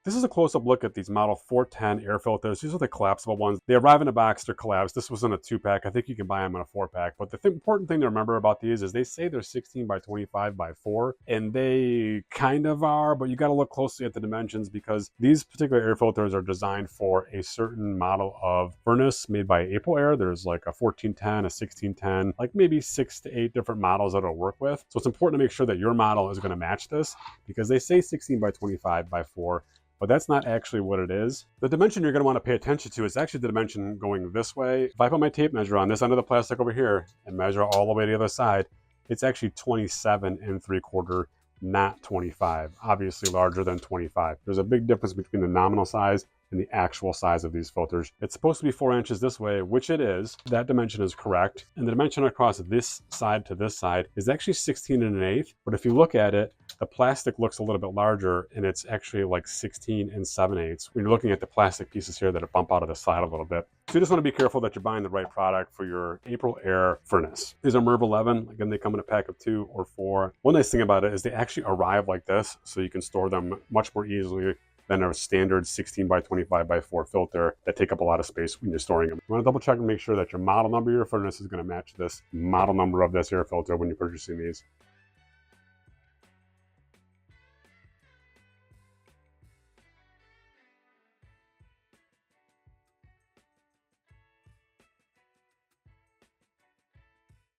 This is a close-up look at these Model 410 air filters. These are the collapsible ones. They arrive in a box, they're collapsed. This was in a 2-pack. I think you can buy them in a 4-pack. But the important thing to remember about these is they say they're 16 by 25 by 4, and they kind of are, but you got to look closely at the dimensions because these particular air filters are designed for a certain model of furnace made by AprilAire. There's like a 1410, a 1610, like maybe 6 to 8 different models that it'll work with. So it's important to make sure that your model is going to match this because they say 16 by 25 by 4, but that's not actually what it is. The dimension you're going to want to pay attention to is actually the dimension going this way. If I put my tape measure on this end of the plastic over here and measure all the way to the other side, it's actually 27 3/4, not 25, obviously larger than 25. There's a big difference between the nominal size and the actual size of these filters. It's supposed to be 4 inches this way, which it is. That dimension is correct. And the dimension across this side to this side is actually 16 1/8. But if you look at it, the plastic looks a little bit larger and it's actually like 16 7/8 when you're looking at the plastic pieces here that bump out of the side a little bit. So you just want to be careful that you're buying the right product for your AprilAire furnace. These are MERV 11. Again, they come in a pack of 2 or 4. One nice thing about it is they actually arrive like this, so you can store them much more easily than a standard 16 by 25 by 4 filter that take up a lot of space when you're storing them. You want to double check and make sure that your model number of your furnace is going to match this model number of this air filter when you're purchasing these.